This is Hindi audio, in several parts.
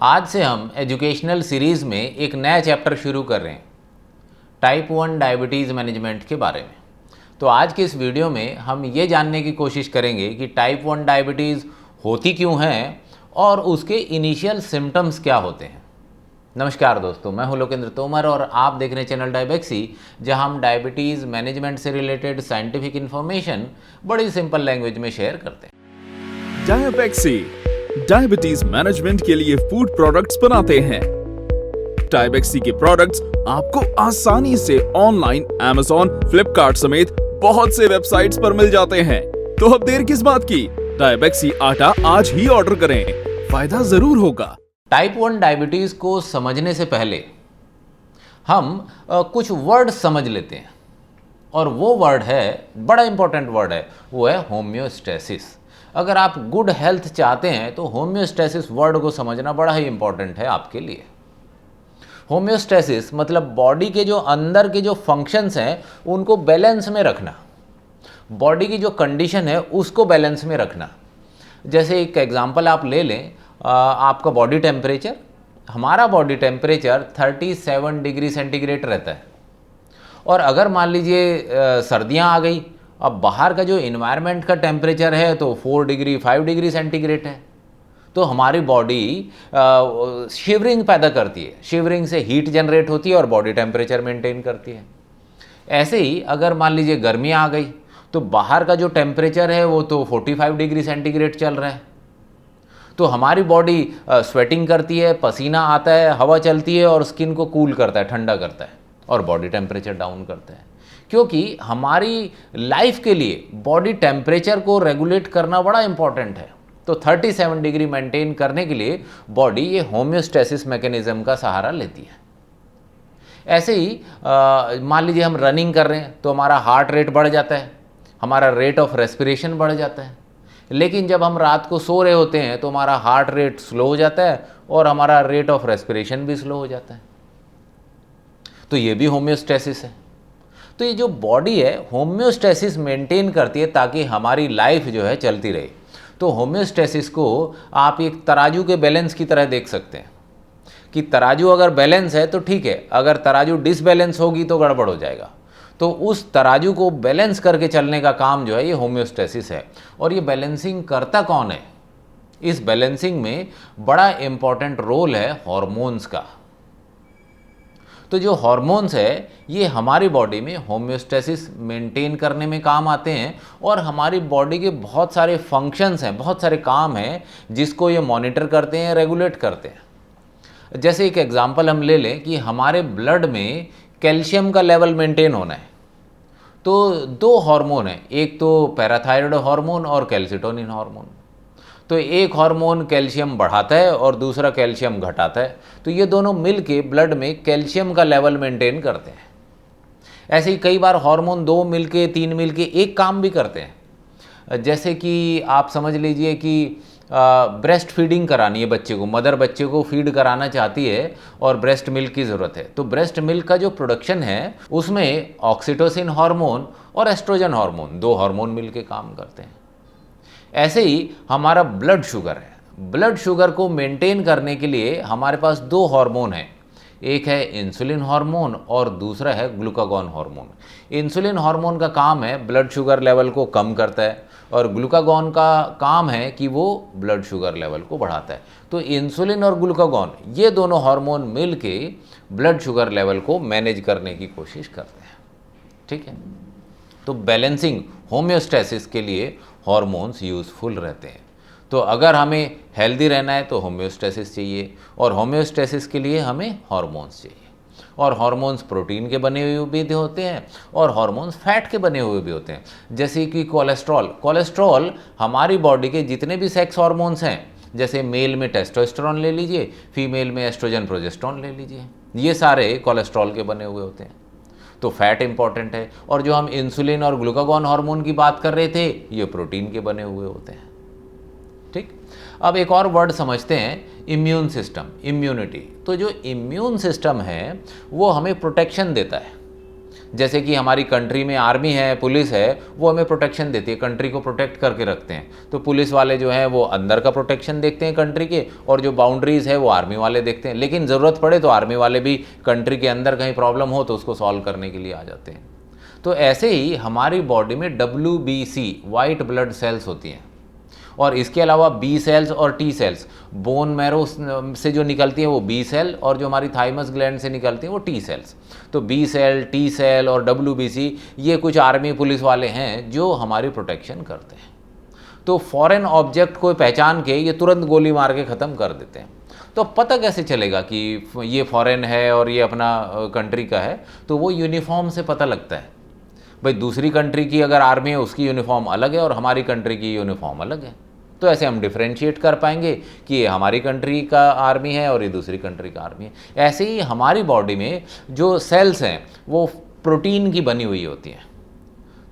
आज से हम एजुकेशनल सीरीज़ में एक नया चैप्टर शुरू कर रहे हैं टाइप 1 डायबिटीज़ मैनेजमेंट के बारे में। तो आज के इस वीडियो में हम ये जानने की कोशिश करेंगे कि टाइप 1 डायबिटीज़ होती क्यों है और उसके इनिशियल सिम्टम्स क्या होते हैं। नमस्कार दोस्तों, मैं हूं लोकेंद्र तोमर और आप देख रहे हैं चैनल डायबेक्सी, जहां हम डायबिटीज़ मैनेजमेंट से रिलेटेड साइंटिफिक इन्फॉर्मेशन बड़ी सिंपल लैंग्वेज में शेयर करते हैं। डायबेक्सी डायबिटीज मैनेजमेंट के लिए फूड प्रोडक्ट्स बनाते हैं। डायबेक्सी के प्रोडक्ट्स आपको आसानी से ऑनलाइन अमेज़न, फ्लिपकार्ट समेत बहुत से वेबसाइट्स पर मिल जाते हैं। तो अब देर किस बात की, डायबेक्सी आटा आज ही ऑर्डर करें, फायदा जरूर होगा। टाइप 1 डायबिटीज़ को समझने से पहले हम कुछ वर्ड समझ लेते हैं, और वो वर्ड है, बड़ा इंपॉर्टेंट वर्ड है, वो है होम्योस्टेसिस। अगर आप गुड हेल्थ चाहते हैं तो होम्योस्टेसिस वर्ड को समझना बड़ा ही इंपॉर्टेंट है आपके लिए। होम्योस्टेसिस मतलब बॉडी के जो अंदर के जो फंक्शंस हैं उनको बैलेंस में रखना, बॉडी की जो कंडीशन है उसको बैलेंस में रखना। जैसे एक एग्जांपल आप ले लें, आपका बॉडी टेम्परेचर, हमारा बॉडी टेम्परेचर 37 डिग्री सेंटीग्रेड रहता है, और अगर मान लीजिए सर्दियाँ आ गई, अब बाहर का जो इन्वायरमेंट का टेम्परेचर है तो 4 डिग्री 5 डिग्री सेंटीग्रेड है, तो हमारी बॉडी शिवरिंग पैदा करती है, शिवरिंग से हीट जनरेट होती है और बॉडी टेम्परेचर मेंटेन करती है। ऐसे ही अगर मान लीजिए गर्मी आ गई तो बाहर का जो टेम्परेचर है वो तो 45 डिग्री सेंटीग्रेड चल रहा है, तो हमारी बॉडी स्वेटिंग करती है, पसीना आता है, हवा चलती है और स्किन को कूल करता है, ठंडा करता है और बॉडी टेम्परेचर डाउन करता है। क्योंकि हमारी लाइफ के लिए बॉडी टेम्परेचर को रेगुलेट करना बड़ा इंपॉर्टेंट है, तो 37 डिग्री मेंटेन करने के लिए बॉडी ये होम्योस्टेसिस मैकेनिज्म का सहारा लेती है। ऐसे ही मान लीजिए हम रनिंग कर रहे हैं तो हमारा हार्ट रेट बढ़ जाता है, हमारा रेट ऑफ रेस्पिरेशन बढ़ जाता है, लेकिन जब हम रात को सो रहे होते हैं तो हमारा हार्ट रेट स्लो हो जाता है और हमारा रेट ऑफ रेस्पिरेशन भी स्लो हो जाता है। तो ये भी होम्योस्टेसिस है। तो ये जो बॉडी है होम्योस्टेसिस मेंटेन करती है ताकि हमारी लाइफ जो है चलती रहे। तो होम्योस्टेसिस को आप एक तराजू के बैलेंस की तरह देख सकते हैं कि तराजू अगर बैलेंस है तो ठीक है, अगर तराजू डिसबैलेंस होगी तो गड़बड़ हो जाएगा। तो उस तराजू को बैलेंस करके चलने का काम जो है ये होम्योस्टेसिस है। और ये बैलेंसिंग करता कौन है? इस बैलेंसिंग में बड़ा इंपॉर्टेंट रोल है हार्मोन्स का। तो जो हार्मोन्स है ये हमारी बॉडी में होम्योस्टेसिस मेंटेन करने में काम आते हैं, और हमारी बॉडी के बहुत सारे फंक्शंस हैं, बहुत सारे काम हैं जिसको ये मॉनिटर करते हैं, रेगुलेट करते हैं। जैसे एक एग्जांपल हम ले लें कि हमारे ब्लड में कैल्शियम का लेवल मेंटेन होना है, तो दो हार्मोन हैं, एक तो पैराथायरॉयड हार्मोन और कैल्सिटोनिन हार्मोन। तो एक हार्मोन कैल्शियम बढ़ाता है और दूसरा कैल्शियम घटाता है, तो ये दोनों मिलके ब्लड में कैल्शियम का लेवल मेंटेन करते हैं। ऐसे ही कई बार हार्मोन 2 मिलके 3 मिलके एक काम भी करते हैं। जैसे कि आप समझ लीजिए कि ब्रेस्ट फीडिंग करानी है बच्चे को, मदर बच्चे को फीड कराना चाहती है और ब्रेस्ट मिल्क की ज़रूरत है, तो ब्रेस्ट मिल्क का जो प्रोडक्शन है उसमें ऑक्सीटोसिन हार्मोन और एस्ट्रोजन हार्मोन, 2 हार्मोन मिलके काम करते हैं। ऐसे ही हमारा ब्लड शुगर है, ब्लड शुगर को मेंटेन करने के लिए हमारे पास 2 हार्मोन हैं, एक है इंसुलिन हार्मोन और दूसरा है ग्लूकागॉन हार्मोन। इंसुलिन हार्मोन का काम है ब्लड शुगर लेवल को कम करता है, और ग्लूकागॉन का काम है कि वो ब्लड शुगर लेवल को बढ़ाता है। तो इंसुलिन और ग्लूकागॉन ये दोनों हार्मोन मिल के ब्लड शुगर लेवल को मैनेज करने की कोशिश करते हैं। ठीक है, तो बैलेंसिंग होम्योस्टेसिस के लिए हार्मोन्स यूज़फुल रहते हैं। तो अगर हमें हेल्दी रहना है तो होम्योस्टेसिस चाहिए, और होम्योस्टेसिस के लिए हमें हार्मोन्स चाहिए। और हार्मोन्स प्रोटीन के बने हुए भी होते हैं और हार्मोन्स फैट के बने हुए भी होते हैं। जैसे कि कोलेस्ट्रॉल हमारी बॉडी के जितने भी सेक्स हार्मोन्स हैं, जैसे मेल में टेस्टोस्टेरोन ले लीजिए, फीमेल में एस्ट्रोजन प्रोजेस्टेरोन ले लीजिए, ये सारे कोलेस्ट्रॉल के बने हुए होते हैं। तो फैट इंपॉर्टेंट है। और जो हम इंसुलिन और ग्लूकागॉन हार्मोन की बात कर रहे थे, ये प्रोटीन के बने हुए होते हैं। ठीक, अब एक और वर्ड समझते हैं, इम्यून सिस्टम, इम्यूनिटी। तो जो इम्यून सिस्टम है वो हमें प्रोटेक्शन देता है। जैसे कि हमारी कंट्री में आर्मी है, पुलिस है, वो हमें प्रोटेक्शन देती है, कंट्री को प्रोटेक्ट करके रखते हैं। तो पुलिस वाले जो हैं वो अंदर का प्रोटेक्शन देखते हैं कंट्री के, और जो बाउंड्रीज़ है वो आर्मी वाले देखते हैं। लेकिन ज़रूरत पड़े तो आर्मी वाले भी कंट्री के अंदर कहीं प्रॉब्लम हो तो उसको सॉल्व करने के लिए आ जाते हैं। तो ऐसे ही हमारी बॉडी में WBC वाइट ब्लड सेल्स होती हैं, और इसके अलावा बी सेल्स और टी सेल्स, बोन मैरो से जो निकलती हैं वो बी सेल, और जो हमारी थाइमस ग्लैंड से निकलती हैं वो टी सेल्स। तो बी सेल, टी सेल और WBC ये कुछ आर्मी पुलिस वाले हैं जो हमारी प्रोटेक्शन करते हैं। तो फॉरेन ऑब्जेक्ट को पहचान के ये तुरंत गोली मार के ख़त्म कर देते हैं। तो पता कैसे चलेगा कि ये फॉरेन है और ये अपना कंट्री का है? तो वो यूनिफॉर्म से पता लगता है। भाई दूसरी कंट्री की अगर आर्मी है उसकी यूनिफॉर्म अलग है और हमारी कंट्री की यूनिफॉर्म अलग है, तो ऐसे हम डिफ्रेंशिएट कर पाएंगे कि ये हमारी कंट्री का आर्मी है और ये दूसरी कंट्री का आर्मी है। ऐसे ही हमारी बॉडी में जो सेल्स हैं वो प्रोटीन की बनी हुई होती हैं,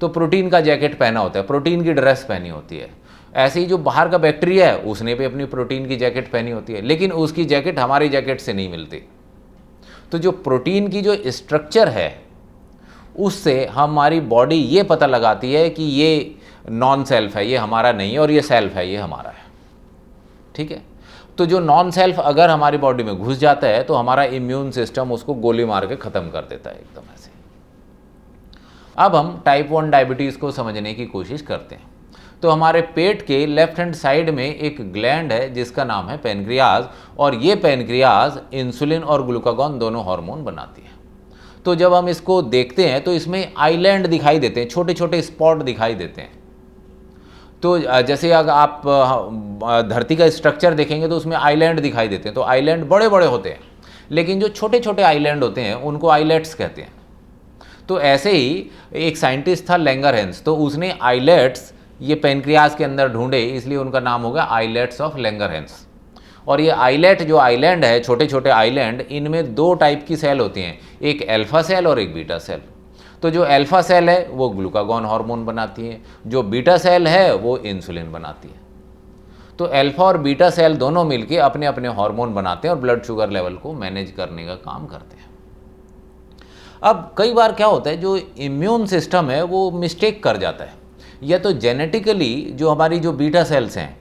तो प्रोटीन का जैकेट पहना होता है, प्रोटीन की ड्रेस पहनी होती है। ऐसे ही जो बाहर का बैक्टीरिया है उसने भी अपनी प्रोटीन की जैकेट पहनी होती है, लेकिन उसकी जैकेट हमारी जैकेट से नहीं मिलती। तो जो प्रोटीन की जो स्ट्रक्चर है उससे हमारी बॉडी ये पता लगाती है कि ये नॉन सेल्फ है, ये हमारा नहीं है, और ये सेल्फ है, ये हमारा है। ठीक है, तो जो नॉन सेल्फ अगर हमारी बॉडी में घुस जाता है तो हमारा इम्यून सिस्टम उसको गोली मार के ख़त्म कर देता है एकदम ऐसे। अब हम टाइप 1 डायबिटीज़ को समझने की कोशिश करते हैं। तो हमारे पेट के लेफ्ट हैंड साइड में एक ग्लैंड है जिसका नाम है पैनक्रियाज, और ये पैनक्रियाज इंसुलिन और ग्लूकागॉन दोनों हार्मोन बनाती है। तो जब हम इसको देखते हैं तो इसमें आइलैंड दिखाई देते हैं, छोटे छोटे स्पॉट दिखाई देते हैं। तो जैसे अगर आप धरती का स्ट्रक्चर देखेंगे तो उसमें आइलैंड दिखाई देते हैं, तो आइलैंड बड़े बड़े होते हैं, लेकिन जो छोटे छोटे आइलैंड होते हैं उनको आइलेट्स कहते हैं। तो ऐसे ही एक साइंटिस्ट था लैंगरहैंस, तो उसने आइलेट्स ये पैनक्रियाज के अंदर ढूंढे, इसलिए उनका नाम हो गया आइलेट्स ऑफ लैंगरहैंस। और ये आइलेट जो आइलैंड है, छोटे छोटे आइलैंड, इनमें दो टाइप की सेल होती हैं, एक अल्फा सेल और एक बीटा सेल। तो जो अल्फा सेल है वो ग्लूकागॉन हार्मोन बनाती है, जो बीटा सेल है वो इंसुलिन बनाती है। तो अल्फा और बीटा सेल दोनों मिलके अपने अपने हार्मोन बनाते हैं और ब्लड शुगर लेवल को मैनेज करने का काम करते हैं। अब कई बार क्या होता है, जो इम्यून सिस्टम है वो मिस्टेक कर जाता है, या तो जेनेटिकली जो हमारी जो बीटा सेल्स हैं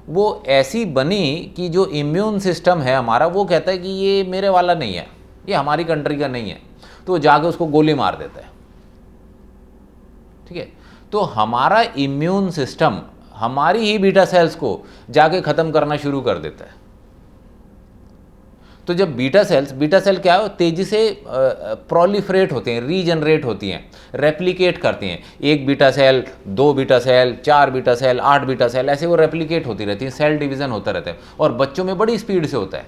वो ऐसी बनी कि जो इम्यून सिस्टम है हमारा वो कहता है कि ये मेरे वाला नहीं है, ये हमारी कंट्री का नहीं है, तो जाके उसको गोली मार देता है। ठीक है, तो हमारा इम्यून सिस्टम हमारी ही बीटा सेल्स को जाके ख़त्म करना शुरू कर देता है। तो जब बीटा सेल क्या है, तेज़ी से प्रोलिफरेट होते हैं, रीजनरेट होती हैं, रेप्लिकेट करती हैं। एक beta cell, 2 beta cell, 4 beta cell, 8 beta cell, ऐसे वो रेप्लिकेट होती रहती हैं, सेल डिवीज़न होता रहता है, और बच्चों में बड़ी स्पीड से होता है।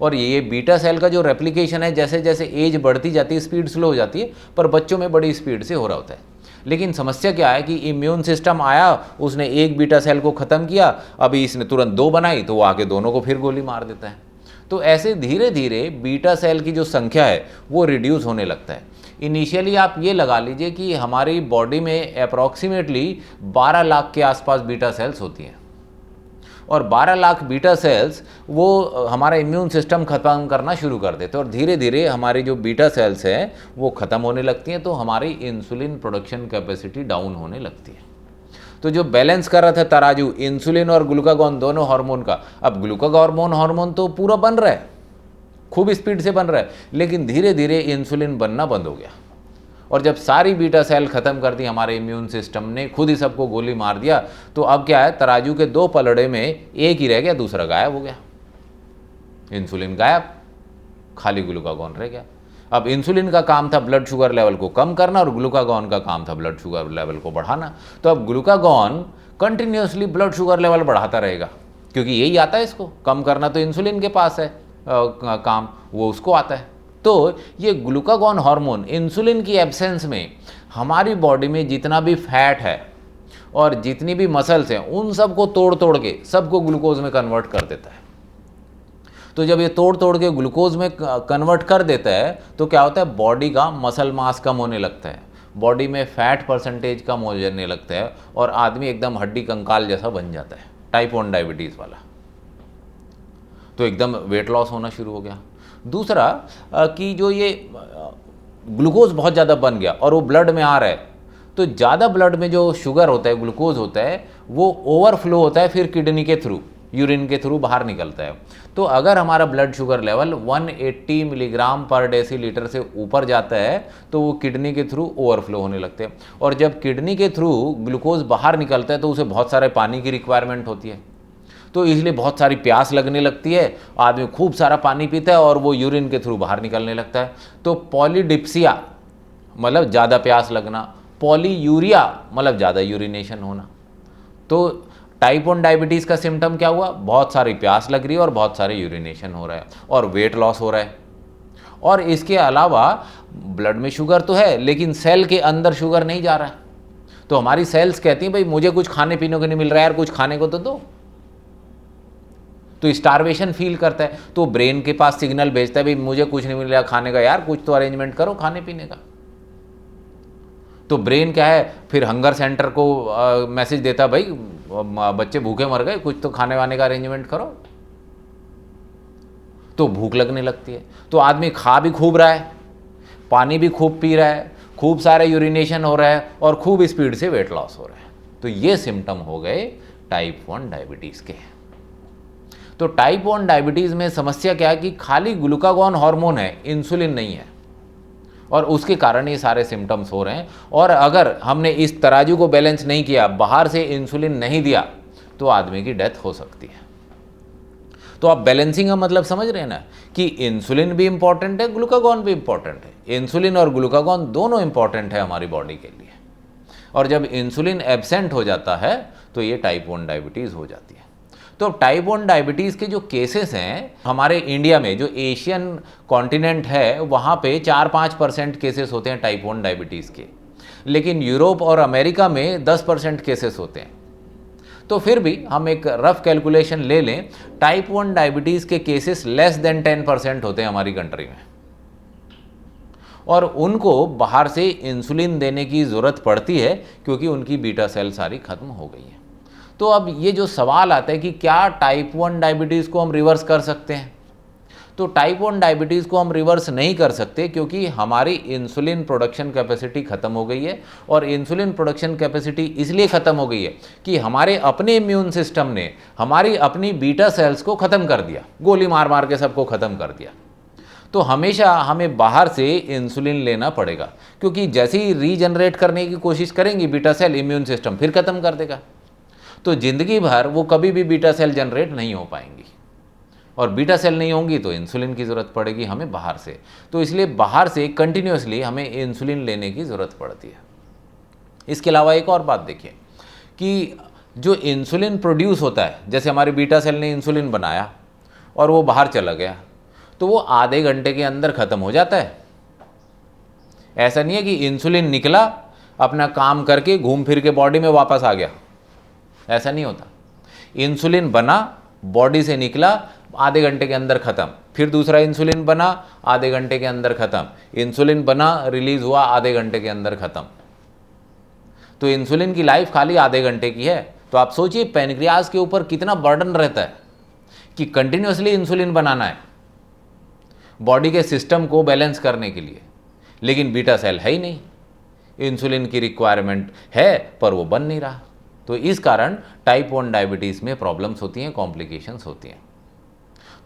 और ये बीटा सेल का जो रेप्लिकेशन है, जैसे जैसे एज बढ़ती जाती है स्पीड स्लो हो जाती है, पर बच्चों में बड़ी स्पीड से हो रहा होता है। लेकिन समस्या क्या है कि इम्यून सिस्टम आया, उसने एक बीटा सेल को ख़त्म किया, अभी इसने तुरंत 2 बनाई, तो वो आके दोनों को फिर गोली मार देता है। तो ऐसे धीरे धीरे बीटा सेल की जो संख्या है वो रिड्यूस होने लगता है। इनिशियली आप ये लगा लीजिए कि हमारी बॉडी में अप्रॉक्सीमेटली 12 लाख के आसपास बीटा सेल्स होती हैं, और 12 लाख बीटा सेल्स वो हमारा इम्यून सिस्टम ख़त्म करना शुरू कर देते हैं, और धीरे धीरे हमारी जो बीटा सेल्स हैं वो ख़त्म होने लगती हैं, तो हमारी इंसुलिन प्रोडक्शन कैपेसिटी डाउन होने लगती है। तो जो बैलेंस कर रहा था तराजू इंसुलिन और ग्लूकागॉन दोनों हार्मोन का, अब ग्लूकागॉन हार्मोन तो पूरा बन रहा है, खूब स्पीड से बन रहा है, लेकिन धीरे धीरे इंसुलिन बनना बंद हो गया। और जब सारी बीटा सेल ख़त्म कर दी हमारे इम्यून सिस्टम ने, खुद ही सबको गोली मार दिया, तो अब क्या है, तराजू के 2 पलड़े में एक ही रह गया, दूसरा गायब हो गया। इंसुलिन गायब, खाली ग्लूकागॉन रह गया। अब इंसुलिन का काम था ब्लड शुगर लेवल को कम करना, और ग्लूकागॉन का काम था ब्लड शुगर लेवल को बढ़ाना। तो अब glucagon continuously blood sugar level बढ़ाता रहेगा, क्योंकि यही आता है इसको कम करना, तो इंसुलिन के पास है काम, वो उसको आता है। तो ये ग्लूकागॉन हार्मोन इंसुलिन की एब्सेंस में हमारी बॉडी में जितना भी फैट है और जितनी भी मसल्स हैं उन सबको तोड़ तोड़ के सबको ग्लूकोज में कन्वर्ट कर देता है। तो जब ये तोड़ तोड़ के ग्लूकोज में कन्वर्ट कर देता है तो क्या होता है, बॉडी का मसल मास कम होने लगता है, बॉडी में फैट परसेंटेज कम हो जाने लगता है, और आदमी एकदम हड्डी कंकाल जैसा बन जाता है, टाइप 1 डायबिटीज़ वाला। तो एकदम वेट लॉस होना शुरू हो गया। दूसरा कि जो ये ग्लूकोज बहुत ज़्यादा बन गया और वो ब्लड में आ रहा है, तो ज़्यादा ब्लड में जो शुगर होता है, ग्लूकोज होता है, वो ओवरफ्लो होता है, फिर किडनी के थ्रू, यूरिन के थ्रू बाहर निकलता है। तो अगर हमारा ब्लड शुगर लेवल 180 मिलीग्राम पर डेसीलीटर से ऊपर जाता है तो वो किडनी के थ्रू ओवरफ्लो होने लगते हैं, और जब किडनी के थ्रू ग्लूकोज बाहर निकलता है तो उसे बहुत सारे पानी की रिक्वायरमेंट होती है, तो इसलिए बहुत सारी प्यास लगने लगती है, आदमी खूब सारा पानी पीता है और वो यूरिन के थ्रू बाहर निकलने लगता है। तो पॉलीडिप्सिया मतलब ज़्यादा प्यास लगना, पॉलीयूरिया मतलब ज़्यादा यूरिनेशन होना। तो टाइप 1 डायबिटीज़ का सिम्टम क्या हुआ? बहुत सारी प्यास लग रही है और बहुत सारे यूरिनेशन हो रहा है और वेट लॉस हो रहा है। और इसके अलावा ब्लड में शुगर तो है लेकिन सेल के अंदर शुगर नहीं जा रहा है, तो हमारी सेल्स कहती हैं भाई मुझे कुछ खाने पीने को नहीं मिल रहा है यार, कुछ खाने को तो दो। तो स्टारवेशन फील करता है, तो ब्रेन के पास सिग्नल भेजता है भाई मुझे कुछ नहीं मिल रहा खाने का यार, कुछ तो अरेंजमेंट करो खाने पीने का। तो ब्रेन क्या है, फिर हंगर सेंटर को मैसेज देता भाई बच्चे भूखे मर गए, कुछ तो खाने वाने का अरेंजमेंट करो। तो भूख लगने लगती है, तो आदमी खा भी खूब रहा है, पानी भी खूब पी रहा है, खूब सारे यूरिनेशन हो रहा है और खूब स्पीड से वेट लॉस हो रहा है। तो ये सिम्टम हो गए टाइप 1 डायबिटीज़ के। तो टाइप 1 डायबिटीज़ में समस्या क्या है कि खाली ग्लूकागॉन हार्मोन है, इंसुलिन नहीं है, और उसके कारण ये सारे सिम्टम्स हो रहे हैं। और अगर हमने इस तराजू को बैलेंस नहीं किया, बाहर से इंसुलिन नहीं दिया, तो आदमी की डेथ हो सकती है। तो आप बैलेंसिंग का मतलब समझ रहे हैं ना, कि इंसुलिन भी इंपॉर्टेंट है, ग्लूकागॉन भी इंपॉर्टेंट है। इंसुलिन और ग्लूकागॉन दोनों इंपॉर्टेंट है हमारी बॉडी के लिए, और जब इंसुलिन एब्सेंट हो जाता है तो ये टाइप 1 डायबिटीज़ हो जाती है। तो टाइप 1 डायबिटीज़ के जो केसेस हैं हमारे इंडिया में, जो एशियन कॉन्टिनेंट है, वहाँ पे 4-5% केसेस होते हैं टाइप 1 डायबिटीज़ के, लेकिन यूरोप और अमेरिका में 10% केसेस होते हैं। तो फिर भी हम एक रफ कैलकुलेशन ले लें, टाइप 1 डायबिटीज़ के केसेस लेस देन 10% होते हैं हमारी कंट्री में, और उनको बाहर से इंसुलिन देने की ज़रूरत पड़ती है क्योंकि उनकी बीटा सेल सारी खत्म हो गई है। तो अब ये जो सवाल आता है कि क्या टाइप 1 डायबिटीज़ को हम रिवर्स कर सकते हैं? तो टाइप 1 डायबिटीज़ को हम रिवर्स नहीं कर सकते क्योंकि हमारी इंसुलिन प्रोडक्शन कैपेसिटी ख़त्म हो गई है, और इंसुलिन प्रोडक्शन कैपेसिटी इसलिए ख़त्म हो गई है कि हमारे अपने इम्यून सिस्टम ने हमारी अपनी बीटा सेल्स को ख़त्म कर दिया, गोली मार मार के सबको ख़त्म कर दिया। तो हमेशा हमें बाहर से इंसुलिन लेना पड़ेगा, क्योंकि जैसे ही रीजनरेट करने की कोशिश करेंगी बीटा सेल, इम्यून सिस्टम फिर ख़त्म कर देगा। तो ज़िंदगी भर वो कभी भी बीटा सेल जनरेट नहीं हो पाएंगी, और बीटा सेल नहीं होंगी तो इंसुलिन की ज़रूरत पड़ेगी हमें बाहर से। तो इसलिए बाहर से कंटिन्यूसली हमें इंसुलिन लेने की ज़रूरत पड़ती है। इसके अलावा एक और बात देखिए कि जो इंसुलिन प्रोड्यूस होता है, जैसे हमारे बीटा सेल ने इंसुलिन बनाया और वो बाहर चला गया, तो वो आधे घंटे के अंदर ख़त्म हो जाता है। ऐसा नहीं है कि इंसुलिन निकला, अपना काम करके घूम फिर के बॉडी में वापस आ गया, ऐसा नहीं होता। इंसुलिन बना, बॉडी से निकला, आधे घंटे के अंदर ख़त्म, फिर दूसरा इंसुलिन बना, आधे घंटे के अंदर ख़त्म, इंसुलिन बना, रिलीज़ हुआ, आधे घंटे के अंदर ख़त्म। तो इंसुलिन की लाइफ खाली आधे घंटे की है। तो आप सोचिए पैनक्रियाज के ऊपर कितना बर्डन रहता है कि कंटिन्यूसली इंसुलिन बनाना है बॉडी के सिस्टम को बैलेंस करने के लिए, लेकिन बीटा सेल है ही नहीं, इंसुलिन की रिक्वायरमेंट है पर वो बन नहीं रहा। तो इस कारण टाइप 1 डायबिटीज़ में प्रॉब्लम्स होती हैं, कॉम्प्लिकेशंस होती हैं।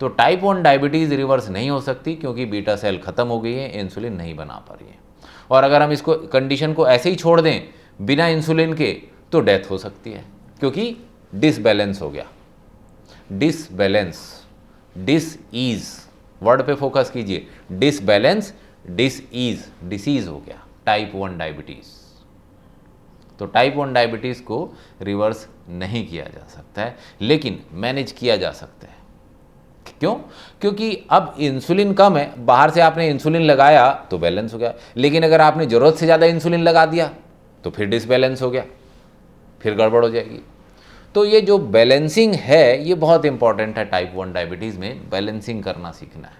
तो टाइप 1 डायबिटीज़ रिवर्स नहीं हो सकती क्योंकि बीटा सेल ख़त्म हो गई है, इंसुलिन नहीं बना पा रही है। और अगर हम इसको कंडीशन को ऐसे ही छोड़ दें बिना इंसुलिन के, तो डेथ हो सकती है, क्योंकि डिसबैलेंस हो गया। डिसबैलेंस, डिसईज वर्ड पे फोकस कीजिए, डिसबैलेंस, डिसईज, डिसीज हो गया टाइप 1 डायबिटीज़। तो टाइप 1 डायबिटीज़ को रिवर्स नहीं किया जा सकता है, लेकिन मैनेज किया जा सकता है। क्यों? क्योंकि अब इंसुलिन कम है, बाहर से आपने इंसुलिन लगाया तो बैलेंस हो गया, लेकिन अगर आपने ज़रूरत से ज़्यादा इंसुलिन लगा दिया तो फिर डिसबैलेंस हो गया, फिर गड़बड़ हो जाएगी। तो ये जो बैलेंसिंग है ये बहुत इंपॉर्टेंट है टाइप 1 डायबिटीज़ में, बैलेंसिंग करना सीखना है।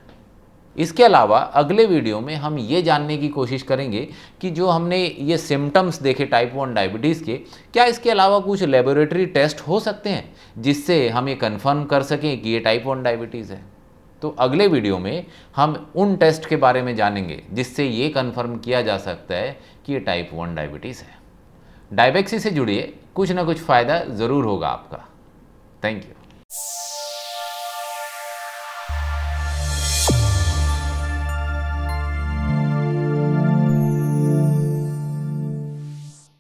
इसके अलावा अगले वीडियो में हम ये जानने की कोशिश करेंगे कि जो हमने ये सिम्टम्स देखे टाइप 1 डायबिटीज़ के, क्या इसके अलावा कुछ लेबोरेटरी टेस्ट हो सकते हैं जिससे हम ये कंफर्म कर सकें कि ये टाइप 1 डायबिटीज़ है। तो अगले वीडियो में हम उन टेस्ट के बारे में जानेंगे जिससे ये कंफर्म किया जा सकता है कि ये टाइप 1 डायबिटीज़ है। डायबेक्सी से जुड़िए, कुछ ना कुछ फ़ायदा ज़रूर होगा आपका। Thank you.